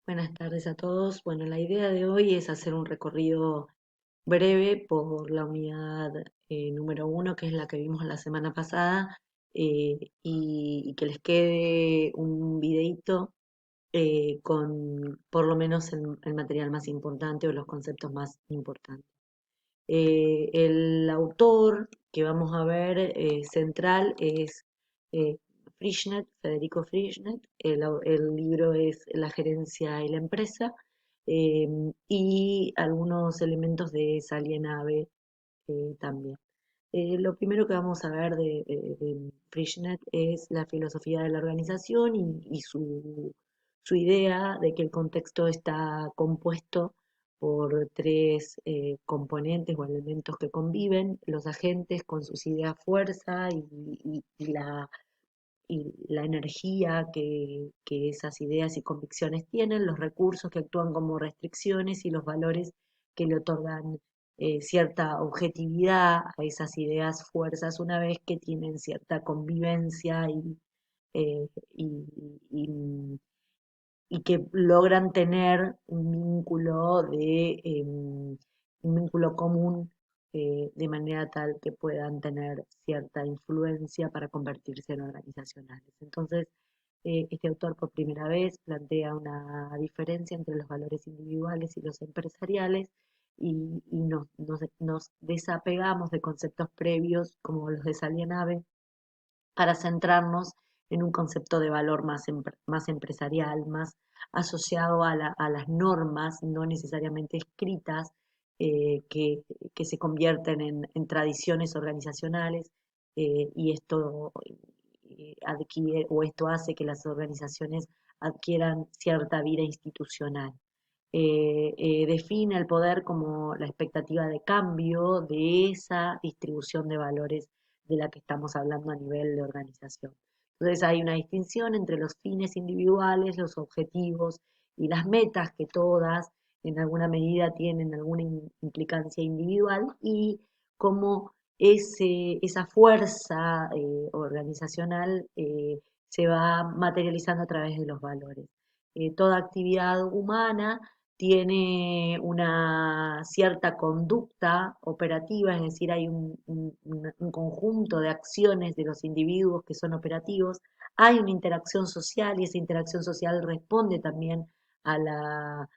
Buenas tardes a todos. Bueno, la idea de hoy es hacer un recorrido breve por la unidad número uno, que es la que vimos la semana pasada, y que les quede un videíto con por lo menos el material más importante o los conceptos más importantes. El autor que vamos a ver central es eh, Frischnet, Federico Frischnet. El libro es La gerencia y la empresa, eh, y algunos elementos de Salienave también. Lo primero que vamos a ver de Frischnet es la filosofía de la organización y su idea de que el contexto está compuesto por tres componentes o elementos que conviven: los agentes con sus ideas fuerza y la energía que esas ideas y convicciones tienen, los recursos que actúan como restricciones y los valores que le otorgan cierta objetividad a esas ideas fuerzas una vez que tienen cierta convivencia eh, y, y- y que logran tener un vínculo común, de manera tal que puedan tener cierta influencia para convertirse en organizacionales. Entonces, este autor por primera vez plantea una diferencia entre los valores individuales y los empresariales y nos desapegamos de conceptos previos como los de Salienave para centrarnos en un concepto de valor más empresarial, más asociado a las normas, no necesariamente escritas, que se convierten en tradiciones organizacionales, y esto adquiere o esto hace que las organizaciones adquieran cierta vida institucional. Define el poder como la expectativa de cambio de esa distribución de valores de la que estamos hablando a nivel de organización. Entonces hay una distinción entre los fines individuales, los objetivos y las metas, que todas en alguna medida tienen alguna implicancia individual, y cómo esa fuerza organizacional se va materializando a través de los valores. Toda actividad humana tiene una cierta conducta operativa, es decir, hay un conjunto de acciones de los individuos que son operativos, hay una interacción social y esa interacción social responde también a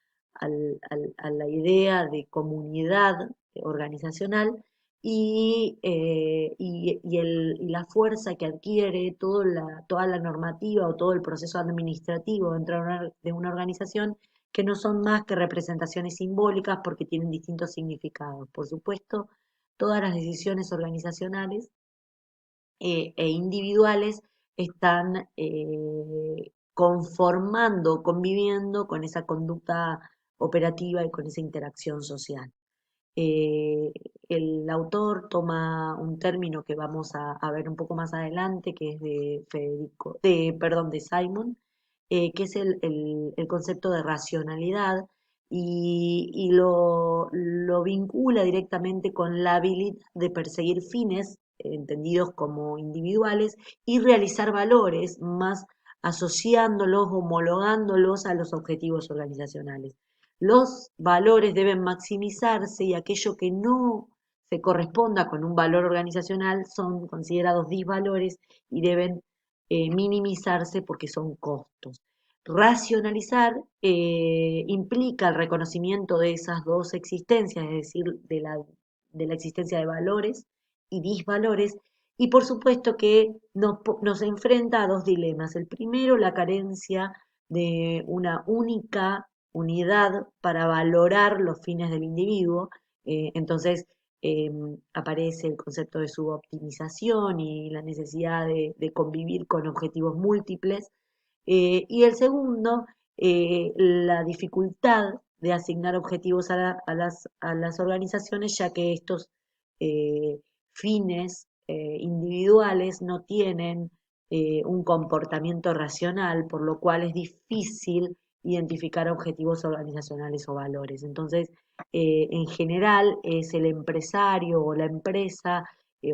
a la idea de comunidad organizacional y la fuerza que adquiere toda la normativa o todo el proceso administrativo dentro de una organización, que no son más que representaciones simbólicas porque tienen distintos significados. Por supuesto, todas las decisiones organizacionales e individuales están conformando, conviviendo con esa conducta operativa y con esa interacción social. Eh, el autor toma un término que vamos a ver un poco más adelante, que es perdón, de Simon, que es el concepto de racionalidad, y lo vincula directamente con la habilidad de perseguir fines entendidos como individuales y realizar valores, más asociándolos, homologándolos a los objetivos organizacionales. Los valores deben maximizarse y aquello que no se corresponda con un valor organizacional son considerados disvalores y deben minimizarse porque son costos. Racionalizar implica el reconocimiento de esas dos existencias, es decir, de la existencia de valores y disvalores, y por supuesto que nos enfrenta a dos dilemas. El primero, la carencia de una única unidad para valorar los fines del individuo. Entonces eh, aparece el concepto de suboptimización y la necesidad de convivir con objetivos múltiples. Y el segundo, la dificultad de asignar objetivos a las organizaciones, ya que estos fines individuales no tienen un comportamiento racional, por lo cual es difícil identificar objetivos organizacionales o valores. Entonces, en general es el empresario o la empresa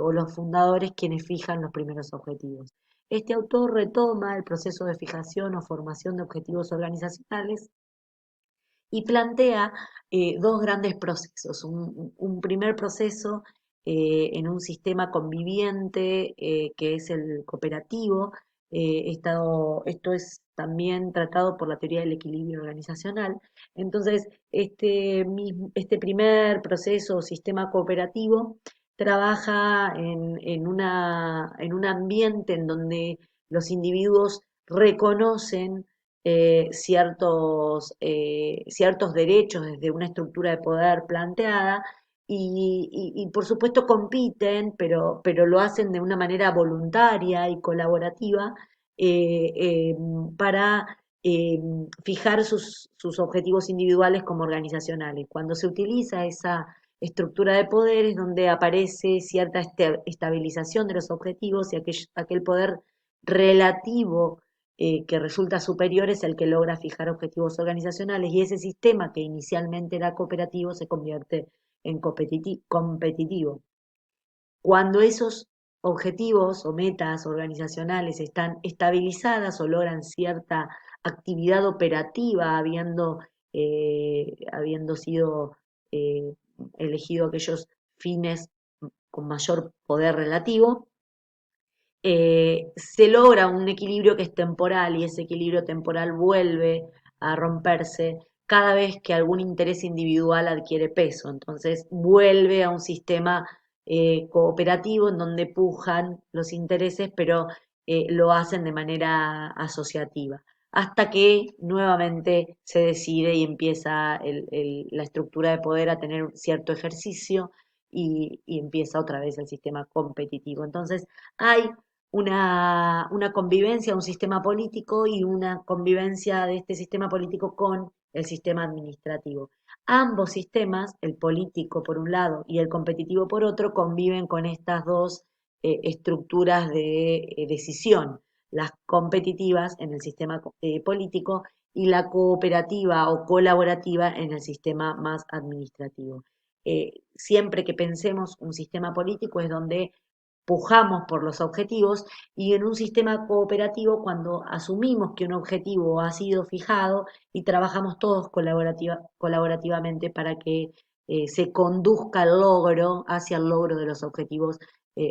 o los fundadores quienes fijan los primeros objetivos. Este autor retoma el proceso de fijación o formación de objetivos organizacionales y plantea dos grandes procesos. Un primer proceso en un sistema conviviente que es el cooperativo. Esto es también tratado por la teoría del equilibrio organizacional. Entonces, este primer proceso o sistema cooperativo trabaja en un ambiente en donde los individuos reconocen ciertos derechos desde una estructura de poder planteada y por supuesto compiten, pero lo hacen de una manera voluntaria y colaborativa eh, eh, para fijar sus objetivos individuales como organizacionales. Cuando se utiliza esa estructura de poderes donde aparece cierta estabilización de los objetivos y aquel poder relativo que resulta superior es el que logra fijar objetivos organizacionales y ese sistema que inicialmente era cooperativo se convierte en competitivo. Cuando esos objetivos o metas organizacionales están estabilizadas o logran cierta actividad operativa, habiendo sido eh, elegido aquellos fines con mayor poder relativo, se logra un equilibrio que es temporal y ese equilibrio temporal vuelve a romperse cada vez que algún interés individual adquiere peso. Entonces vuelve a un sistema cooperativo en donde pujan los intereses, pero lo hacen de manera asociativa, hasta que nuevamente se decide y empieza la estructura de poder a tener cierto ejercicio y empieza otra vez el sistema competitivo. Entonces, hay una convivencia, un sistema político y una convivencia de este sistema político con el sistema administrativo. Ambos sistemas, el político por un lado y el competitivo por otro, conviven con estas dos estructuras de decisión, las competitivas en el sistema político y la cooperativa o colaborativa en el sistema más administrativo. Siempre que pensemos un sistema político es donde pujamos por los objetivos y en un sistema cooperativo cuando asumimos que un objetivo ha sido fijado y trabajamos todos colaborativamente para que se conduzca el logro hacia el logro de los objetivos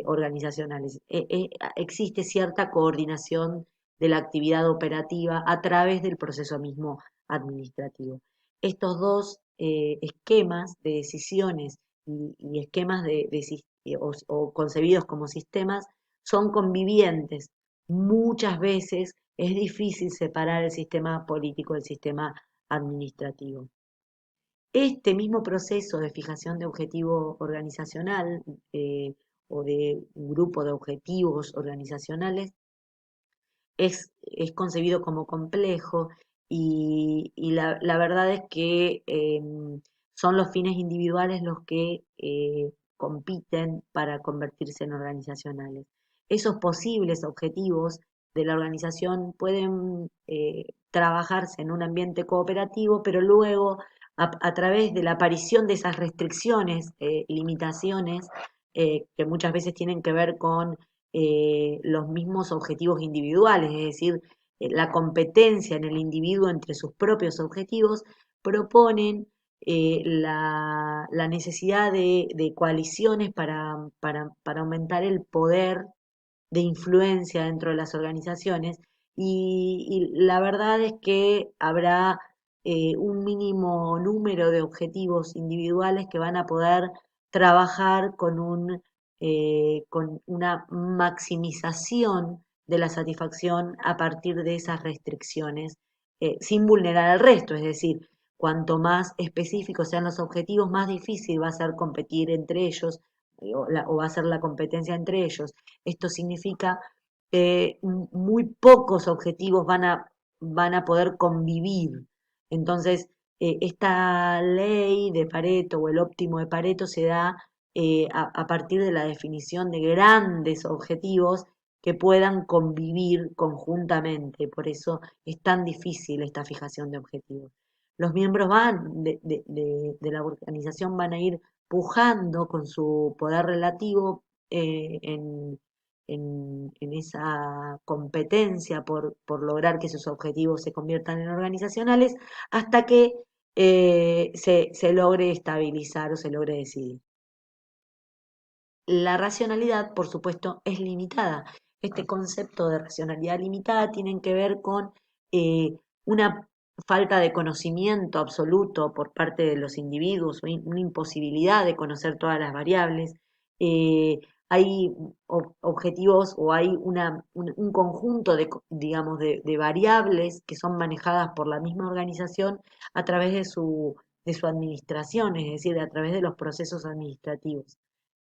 organizacionales. Existe cierta coordinación de la actividad operativa a través del proceso mismo administrativo. Estos dos esquemas de decisiones y esquemas o concebidos como sistemas son convivientes. Muchas veces es difícil separar el sistema político del sistema administrativo. Este mismo proceso de fijación de objetivo organizacional o de un grupo de objetivos organizacionales es concebido como complejo y la verdad es que son los fines individuales los que compiten para convertirse en organizacionales. Esos posibles objetivos de la organización pueden trabajarse en un ambiente cooperativo, pero luego a través de la aparición de esas restricciones, limitaciones, que muchas veces tienen que ver con los mismos objetivos individuales, es decir, la competencia en el individuo entre sus propios objetivos, proponen la necesidad de coaliciones para aumentar el poder de influencia dentro de las organizaciones y la verdad es que habrá un mínimo número de objetivos individuales que van a poder trabajar con una maximización de la satisfacción a partir de esas restricciones, sin vulnerar al resto, es decir, cuanto más específicos sean los objetivos, más difícil va a ser competir entre ellos o va a ser la competencia entre ellos. Esto significa que muy pocos objetivos van a poder convivir. Entonces, esta ley de Pareto o el óptimo de Pareto se da a partir de la definición de grandes objetivos que puedan convivir conjuntamente. Por eso es tan difícil esta fijación de objetivos. Los miembros de la organización van a ir pujando con su poder relativo en esa competencia por lograr que sus objetivos se conviertan en organizacionales, hasta que se logre estabilizar o se logre decidir. La racionalidad, por supuesto, es limitada. Este concepto de racionalidad limitada tiene que ver con una falta de conocimiento absoluto por parte de los individuos, una imposibilidad de conocer todas las variables. Eh, Hay objetivos o hay un conjunto de, digamos, de variables que son manejadas por la misma organización a través de su administración, es decir, a través de los procesos administrativos.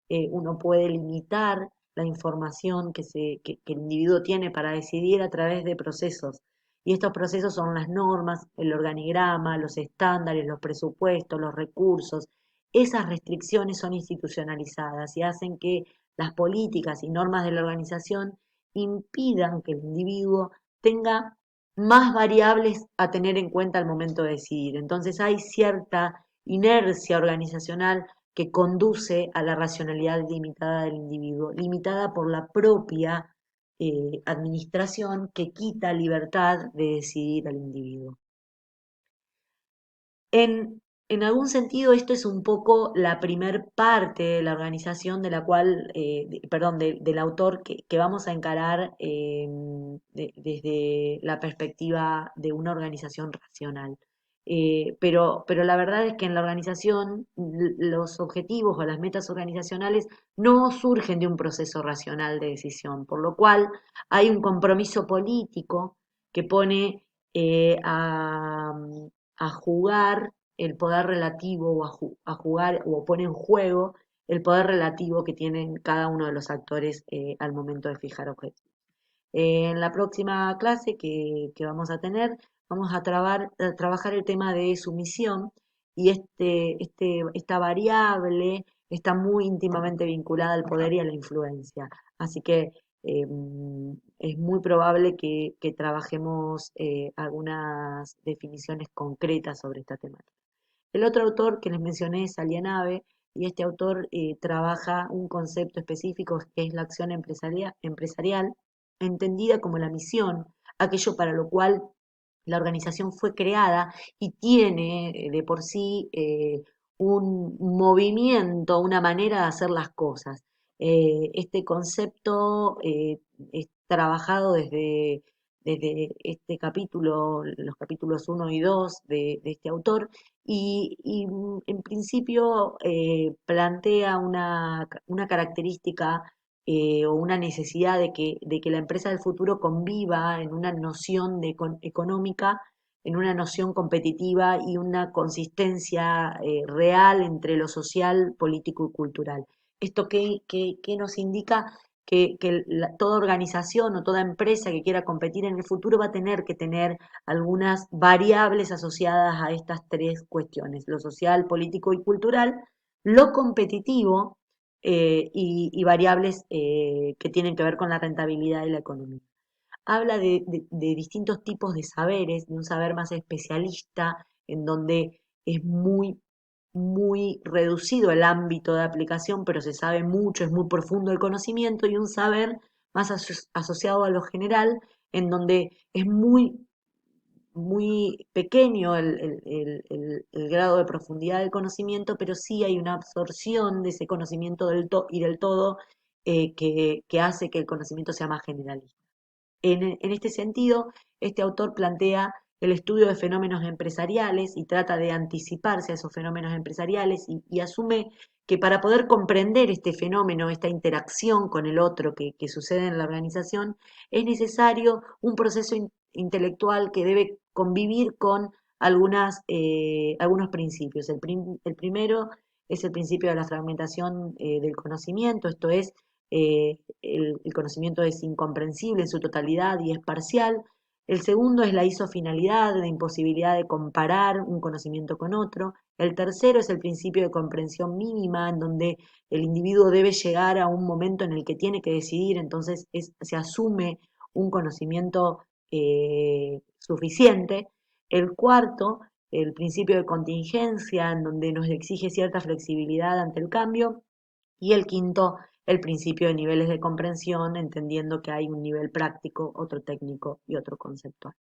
Uno puede limitar la información que el individuo tiene para decidir a través de procesos. Y estos procesos son las normas, el organigrama, los estándares, los presupuestos, los recursos. Esas restricciones son institucionalizadas y hacen que las políticas y normas de la organización impidan que el individuo tenga más variables a tener en cuenta al momento de decidir. Entonces hay cierta inercia organizacional que conduce a la racionalidad limitada del individuo, limitada por la propia administración que quita libertad de decidir al individuo. En algún sentido, esto es un poco la primer parte de la organización de la cual, perdón, del autor que vamos a encarar desde la perspectiva de una organización racional. Pero la verdad es que en la organización los objetivos o las metas organizacionales no surgen de un proceso racional de decisión, por lo cual hay un compromiso político que pone a jugar el poder relativo o a jugar o pone en juego el poder relativo que tienen cada uno de los actores al momento de fijar objetivos. En la próxima clase que vamos a tener, vamos a trabajar el tema de sumisión y esta variable está muy íntimamente vinculada al poder y a la influencia. Así que eh, es muy probable que trabajemos algunas definiciones concretas sobre esta temática. El otro autor que les mencioné es Alienave, y este autor trabaja un concepto específico que es la acción empresarial, entendida como la misión, aquello para lo cual la organización fue creada y tiene de por sí un movimiento, una manera de hacer las cosas. Este concepto es trabajado desde este capítulo, los capítulos 1 y 2 de este autor, y en principio plantea una característica o una necesidad de que la empresa del futuro conviva en una noción económica, en una noción competitiva y una consistencia real entre lo social, político y cultural. ¿Esto qué nos indica? Que toda organización o toda empresa que quiera competir en el futuro va a tener que tener algunas variables asociadas a estas tres cuestiones, lo social, político y cultural, lo competitivo y variables que tienen que ver con la rentabilidad y la economía. Habla de distintos tipos de saberes, de un saber más especialista, en donde es muy reducido el ámbito de aplicación, pero se sabe mucho, es muy profundo el conocimiento, y un saber más asociado a lo general, en donde es muy pequeño el grado de profundidad del conocimiento, pero sí hay una absorción de ese conocimiento y del todo que hace que el conocimiento sea más generalista. En este sentido, este autor plantea el estudio de fenómenos empresariales y trata de anticiparse a esos fenómenos empresariales y asume que para poder comprender este fenómeno, esta interacción con el otro que sucede en la organización, es necesario un proceso intelectual que debe convivir con algunos principios. El primero es el principio de la fragmentación del conocimiento, esto es, el conocimiento es incomprensible en su totalidad y es parcial. El segundo es la isofinalidad, la imposibilidad de comparar un conocimiento con otro. El tercero es el principio de comprensión mínima, en donde el individuo debe llegar a un momento en el que tiene que decidir, entonces se asume un conocimiento suficiente. El cuarto, el principio de contingencia, en donde nos exige cierta flexibilidad ante el cambio. Y el quinto, el principio de niveles de comprensión, entendiendo que hay un nivel práctico, otro técnico y otro conceptual.